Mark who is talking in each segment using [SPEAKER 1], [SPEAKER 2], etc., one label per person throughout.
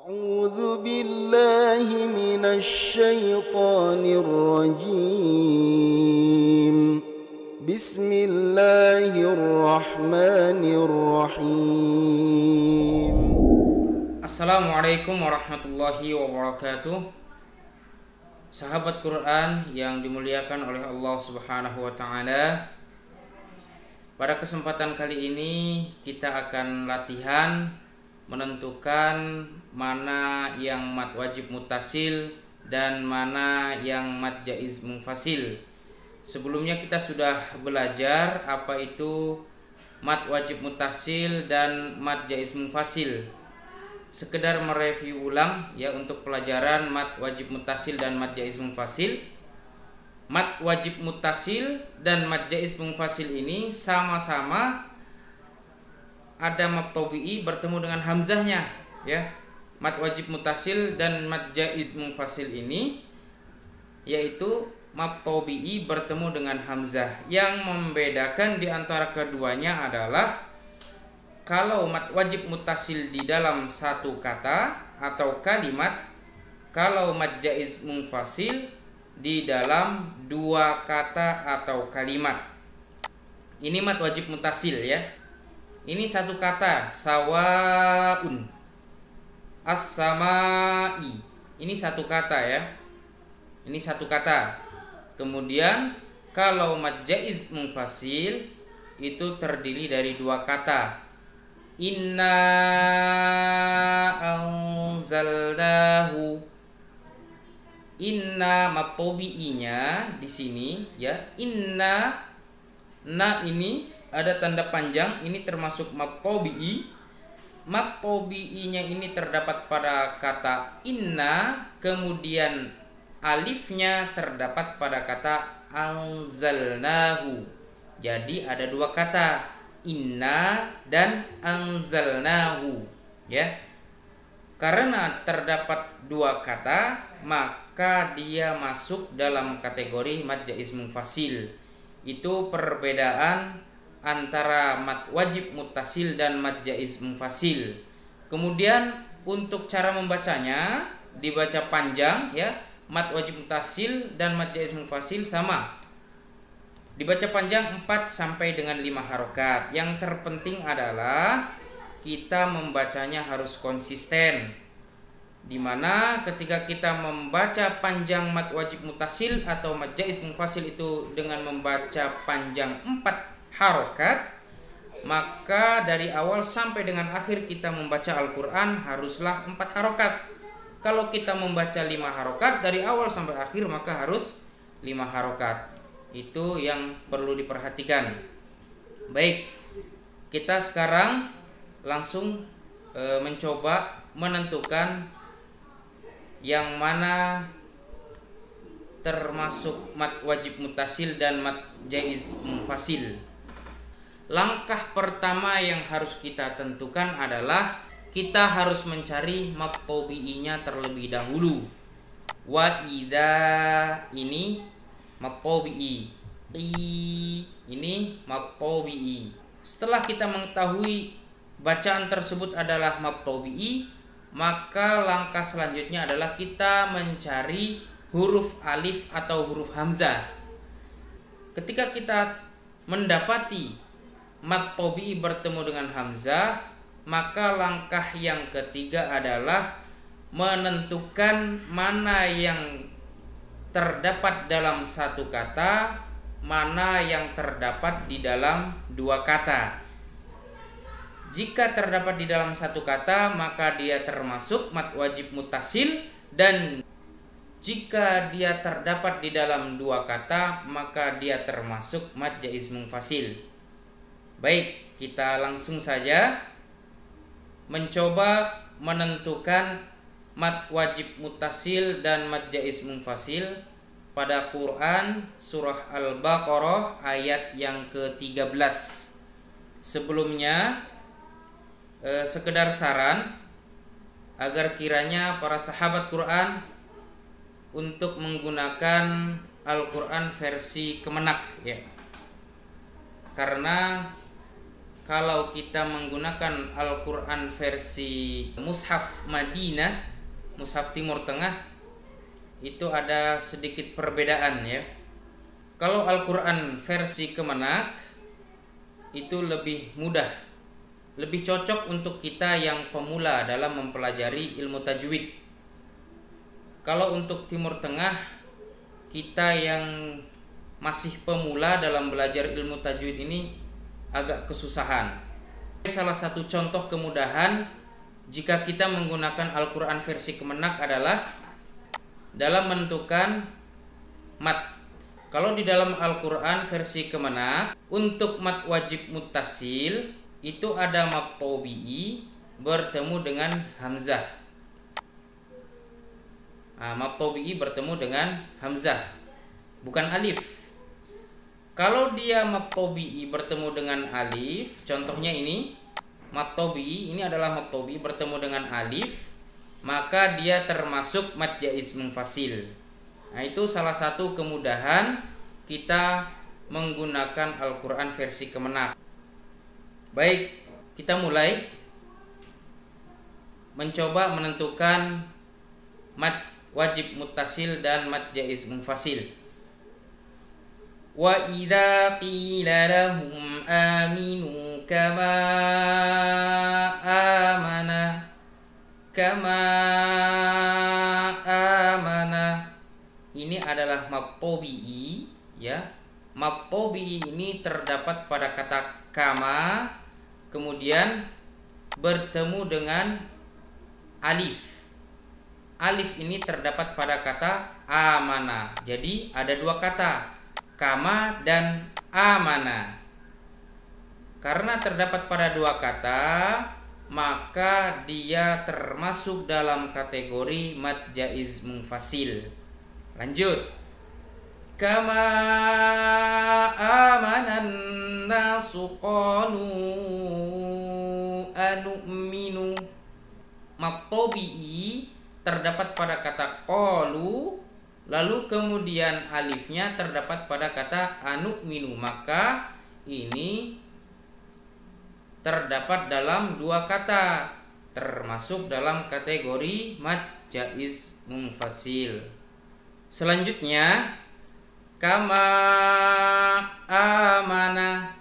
[SPEAKER 1] أعوذ بالله من الشيطان الرجيم بسم الله الرحمن الرحيم.
[SPEAKER 2] Assalamualaikum warahmatullahi wabarakatuh. Sahabat Quran yang dimuliakan oleh Allah Subhanahu wa taala. Pada kesempatan kali ini kita akan latihan menentukan mana yang mad wajib muttasil dan mana yang mad jaiz munfasil. Sebelumnya kita sudah belajar apa itu mad wajib muttasil dan mad jaiz munfasil. Sekedar mereview ulang ya untuk pelajaran mad wajib muttasil dan mad jaiz munfasil. Mad wajib muttasil dan mad jaiz munfasil ini sama-sama ada mad tabi'i bertemu dengan hamzahnya ya. Mad wajib muttasil dan mad jaiz munfasil ini yaitu mad tabi'i bertemu dengan hamzah. Yang membedakan di antara keduanya adalah kalau mad wajib muttasil di dalam satu kata atau kalimat, kalau mad jaiz munfasil di dalam dua kata atau kalimat. Ini mad wajib muttasil ya. Ini satu kata, sawaun, as-samai. Ini satu kata ya. Ini satu kata. Kemudian kalau mad jaiz munfasil itu terdiri dari dua kata. Inna anzalnahu. Inna mad tabi'inya di sini ya. Inna na ini ada tanda panjang, ini termasuk mad tabi'i. Mad tabi'inya ini terdapat pada kata inna, kemudian alifnya terdapat pada kata anzalnahu. Jadi ada dua kata, inna dan anzalnahu ya. Karena terdapat dua kata, maka dia masuk dalam kategori mad jaiz munfasil. Itu perbedaan antara mad wajib muttasil dan mad jaiz munfasil. Kemudian untuk cara membacanya, dibaca panjang ya. Mad wajib muttasil dan mad jaiz munfasil sama. Dibaca panjang 4 sampai dengan 5 harokat. Yang terpenting adalah kita membacanya harus konsisten. Dimana ketika kita membaca panjang mad wajib muttasil atau mad jaiz munfasil itu dengan membaca panjang 4 harokat, maka dari awal sampai dengan akhir kita membaca Al-Quran haruslah 4 harokat. Kalau kita membaca 5 harokat dari awal sampai akhir, maka harus 5 harokat. Itu yang perlu diperhatikan. Baik, kita sekarang langsung mencoba menentukan yang mana termasuk mad wajib muttasil dan mad jaiz munfasil. Langkah pertama yang harus kita tentukan adalah kita harus mencari mad tabi'inya terlebih dahulu. Wa idza ini mad tabi'i, ini mad tabi'i. Setelah kita mengetahui bacaan tersebut adalah mad tabi'i, maka langkah selanjutnya adalah kita mencari huruf alif atau huruf hamzah. Ketika kita mendapati mad tabi'i bertemu dengan hamzah, maka langkah yang ketiga adalah menentukan mana yang terdapat dalam satu kata, mana yang terdapat di dalam dua kata. Jika terdapat di dalam satu kata, maka dia termasuk mad wajib muttasil, dan jika dia terdapat di dalam dua kata, maka dia termasuk mad jaiz munfasil. Baik, kita langsung saja mencoba menentukan mad wajib muttasil dan mad jaiz munfasil pada Quran surah Al-Baqarah ayat yang ke-13. Sebelumnya sekedar saran agar kiranya para sahabat Quran untuk menggunakan Al-Quran versi Kemenak ya. Karena kalau kita menggunakan Al-Quran versi Mushaf Madinah, Mushaf Timur Tengah, itu ada sedikit perbedaan ya. Kalau Al-Quran versi Kemenak itu lebih mudah, lebih cocok untuk kita yang pemula dalam mempelajari ilmu tajwid. Kalau untuk Timur Tengah, kita yang masih pemula dalam belajar ilmu tajwid ini agak kesusahan. Salah satu contoh kemudahan jika kita menggunakan Al-Quran versi Kemenak adalah dalam menentukan mat. Kalau di dalam Al-Quran versi Kemenak, untuk mat wajib muttasil itu ada mat tabi'i bertemu dengan hamzah. Mat tabi'i bertemu dengan hamzah, bukan alif. Kalau dia mat tabi'i bertemu dengan alif, contohnya ini, mat tabi'i ini adalah mat tabi'i bertemu dengan alif, maka dia termasuk mad jaiz munfasil. Nah, itu salah satu kemudahan kita menggunakan Al-Quran versi Kemenak. Baik, kita mulai mencoba menentukan mad wajib muttasil dan mad jaiz munfasil. Wa idza qila lahum aminu kama amana. Ini adalah mad tabi'i ya. Mad tabi'i ini terdapat pada kata kama, kemudian bertemu dengan alif. Alif ini terdapat pada kata amana. Jadi ada dua kata, kama dan amana. Karena terdapat pada dua kata, maka dia termasuk dalam kategori mad jaiz munfasil. Lanjut. Kama amanan nasu qalu anu'minu. Mad tabi'i terdapat pada kata qalu, lalu kemudian alifnya terdapat pada kata anu'minu, maka ini terdapat dalam dua kata, termasuk dalam kategori mad jaiz munfasil. Selanjutnya, kama amana.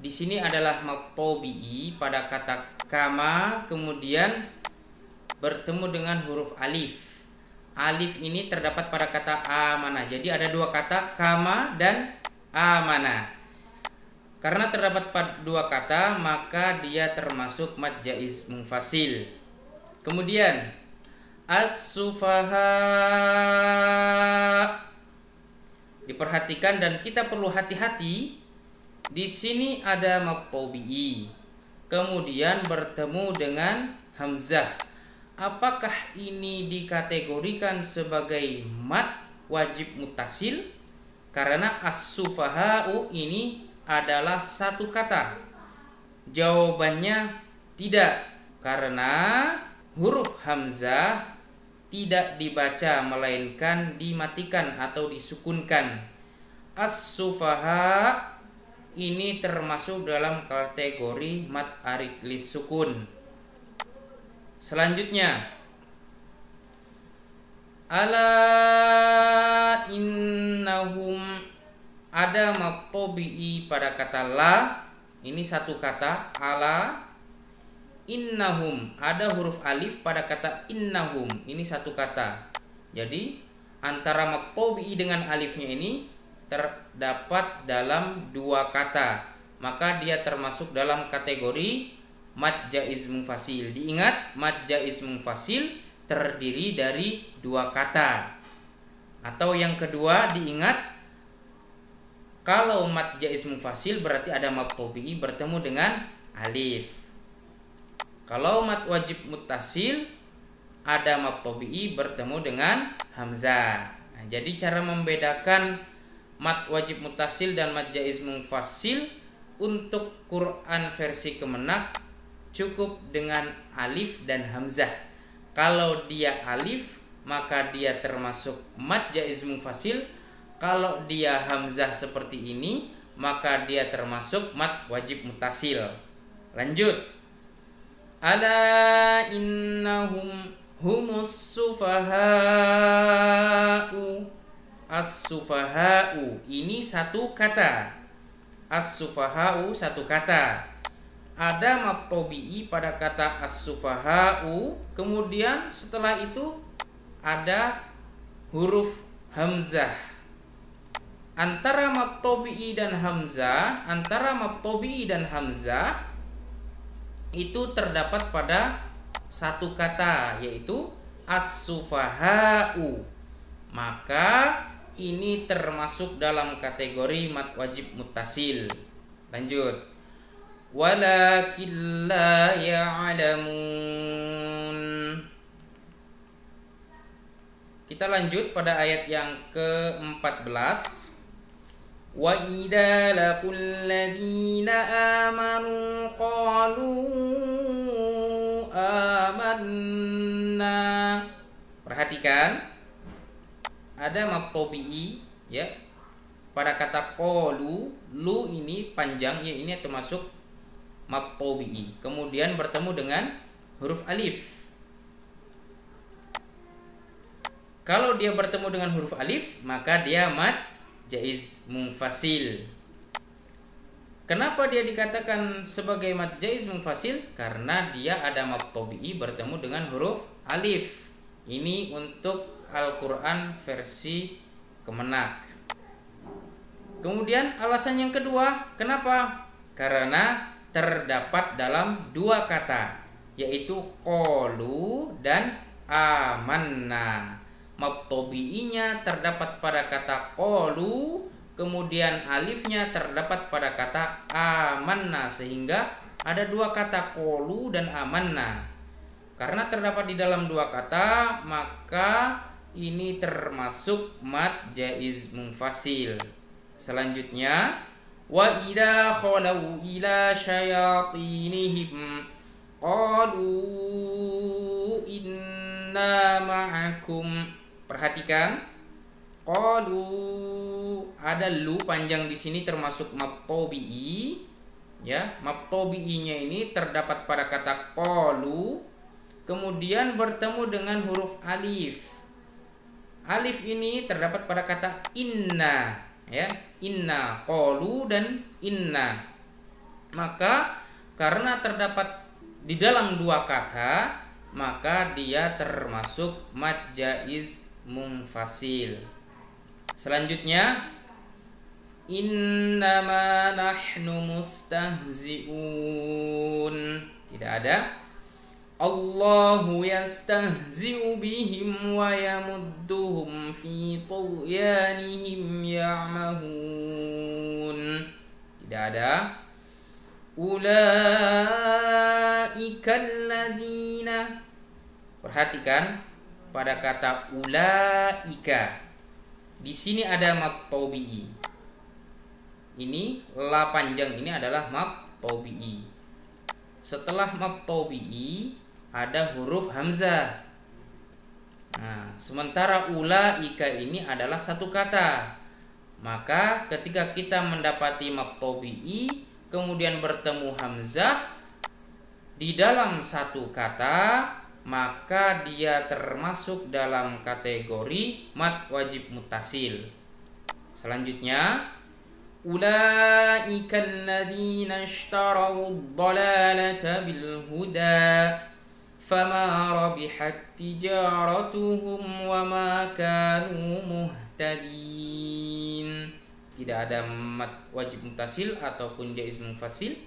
[SPEAKER 2] Di sini adalah mad tabi'i pada kata kama, kemudian bertemu dengan huruf alif. Alif ini terdapat pada kata amana. Jadi ada dua kata, kama dan amana. Karena terdapat pada dua kata, maka dia termasuk mad jaiz munfasil. Kemudian as-sufaha. Diperhatikan dan kita perlu hati-hati. Di sini ada mad tabi'i, kemudian bertemu dengan hamzah. Apakah ini dikategorikan sebagai mad wajib muttasil? Karena as-sufaha'u ini adalah satu kata. Jawabannya tidak, karena huruf hamzah tidak dibaca melainkan dimatikan atau disukunkan. As-sufaha ini termasuk dalam kategori mad arid lis sukun. Selanjutnya, ala innahum, ada mad tabi'i pada kata la, ini satu kata, ala. Innahum, ada huruf alif pada kata innahum, ini satu kata. Jadi antara mad tabi'i dengan alifnya ini terdapat dalam dua kata, maka dia termasuk dalam kategori mad jaiz munfasil. Diingat, mad jaiz munfasil terdiri dari dua kata. Atau yang kedua, diingat, kalau mad jaiz munfasil berarti ada mad tabi'i bertemu dengan alif. Kalau mad wajib muttasil ada mad tabi'i bertemu dengan hamzah. Nah, jadi cara membedakan mad wajib muttasil dan mad jaiz munfasil untuk Quran versi Kemenak cukup dengan alif dan hamzah. Kalau dia alif, maka dia termasuk mad jaiz munfasil. Kalau dia hamzah seperti ini, maka dia termasuk mad wajib muttasil. Lanjut. Ala innahum humus sufaha'u. As-sufaha'u ini satu kata. As-sufaha'u satu kata. Ada mad tabi'i pada kata as-sufaha'u, kemudian setelah itu ada huruf hamzah. Antara mad tabi'i dan hamzah, itu terdapat pada satu kata, yaitu as-sufaha'u. Maka ini termasuk dalam kategori mad wajib muttasil. Lanjut. Walakin la ya'lamun. Kita lanjut pada ayat yang ke-14. Wa idza laqul ladzina amanu qalu amanna. Perhatikan, ada mad tabi'i ya. Pada kata qalu, lu ini panjang ya, ini termasuk mad tabi'i. Kemudian bertemu dengan huruf alif. Kalau dia bertemu dengan huruf alif, maka dia mad jaiz munfasil. Kenapa dia dikatakan sebagai mad jaiz munfasil? Karena dia ada mad tabi'i bertemu dengan huruf alif. Ini untuk Al-Quran versi Kemenak. Kemudian alasan yang kedua, kenapa? Karena terdapat dalam dua kata, yaitu qalu dan amanna. Mad tabi'inya terdapat pada kata qalu, kemudian alifnya terdapat pada kata amanna, sehingga ada dua kata qalu dan amanna. Karena terdapat di dalam dua kata, maka ini termasuk mad jaiz munfasil. Selanjutnya, wa idza khalau ila syayatinihim qalu inna ma'akum. Perhatikan, qalu ada lu panjang di sini termasuk mad tabi'i ya. Mad tabi'inya ini terdapat pada kata qalu, kemudian bertemu dengan huruf alif. Alif ini terdapat pada kata inna ya. Inna, qalu dan inna. Maka karena terdapat di dalam dua kata, maka dia termasuk mad jaiz munfasil. Selanjutnya, innama nahnu mustahzi'un. Tidak ada. Allahu yastahzi'u bihim wa yamudduhum fi tughyanihim ya'mahun. Tidak ada. Ulaikal ladzina. Perhatikan pada kata ulaika. Di sini ada mad tabi'i. Ini la panjang ini adalah mad tabi'i. Setelah mad tabi'i ada huruf hamzah. Nah, sementara ulaika ini adalah satu kata. Maka ketika kita mendapati mad tabi'i kemudian bertemu hamzah di dalam satu kata, maka dia termasuk dalam kategori mad wajib muttasil. Selanjutnya, ulaikal ladzina ishtaraw ad-dalalata bil huda fama rabihat tijaratuhum wama kanu muhtadin. Tidak ada mad wajib muttasil ataupun jaiz munfasil.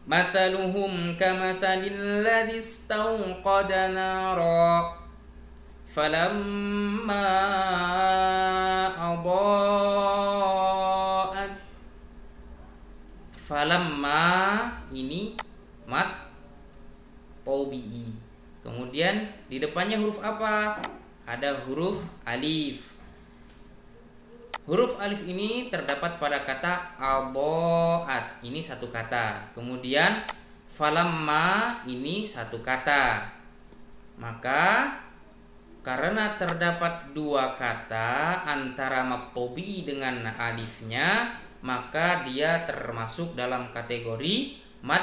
[SPEAKER 2] Mathaluhum kamathalil ladzi istawqada nara falamma adaa'at. Falamma ini mad tabi'i. Kemudian di depannya huruf apa? Ada huruf alif. Huruf alif ini terdapat pada kata adaa'at. Ini satu kata. Kemudian falamma ini satu kata. Maka karena terdapat dua kata antara mad tabi'i dengan alifnya, maka dia termasuk dalam kategori mad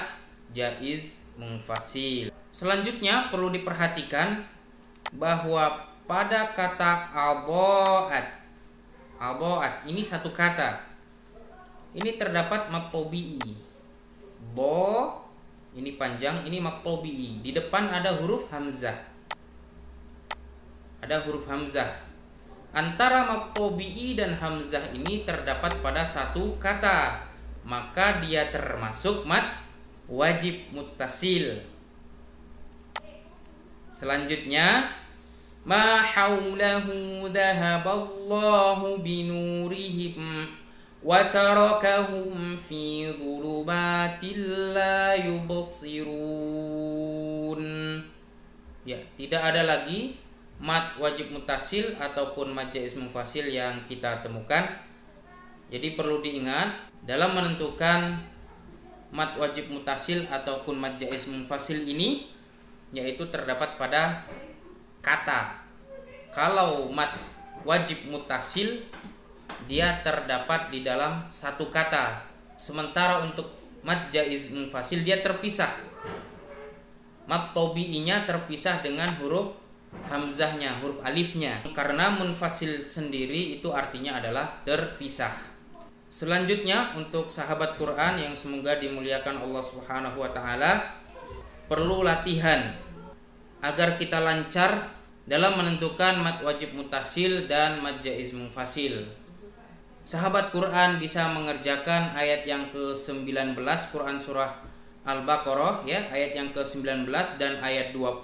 [SPEAKER 2] jaiz munfasil. Selanjutnya perlu diperhatikan bahwa pada kata adha'at ini satu kata. Ini terdapat mad tabi'i. Bo ini panjang, ini mad tabi'i. Di depan ada huruf hamzah. Ada huruf hamzah. Antara mad tabi'i dan hamzah ini terdapat pada satu kata, maka dia termasuk mad wajib muttasil. Selanjutnya, ma haulahu dhahaballahu binurihim wa tarakahum fi dhulumatil la yubsirun. Ya, tidak ada lagi mad wajib muttasil ataupun mad jaiz munfasil yang kita temukan. Jadi perlu diingat dalam menentukan mad wajib muttasil ataupun mad jaiz munfasil ini, yaitu terdapat pada kata. Kalau mad wajib muttasil dia terdapat di dalam satu kata, sementara untuk mad jaiz munfasil dia terpisah. Mad tabi'inya terpisah dengan huruf hamzahnya, huruf alifnya. Karena munfasil sendiri itu artinya adalah terpisah. Selanjutnya untuk sahabat Quran yang semoga dimuliakan Allah Subhanahu wa taala, perlu latihan agar kita lancar dalam menentukan mad wajib muttasil dan mad jaiz munfasil. Sahabat Quran bisa mengerjakan ayat yang ke-19 Quran surah Al-Baqarah ya, ayat yang ke-19 dan ayat 20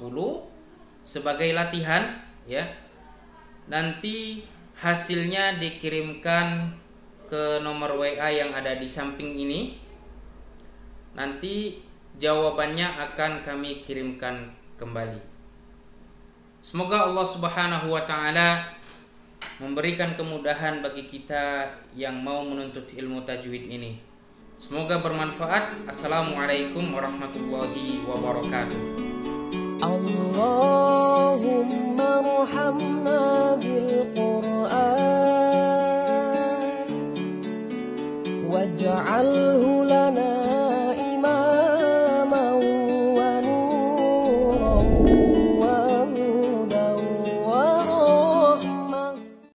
[SPEAKER 2] sebagai latihan ya. Nanti hasilnya dikirimkan ke nomor WA yang ada di samping ini. Nanti jawabannya akan kami kirimkan kembali. Semoga Allah Subhanahu wa taala memberikan kemudahan bagi kita yang mau menuntut ilmu tajwid ini. Semoga bermanfaat. Assalamualaikum warahmatullahi wabarakatuh.
[SPEAKER 3] اللهم ارحمنا بالقرآن واجعله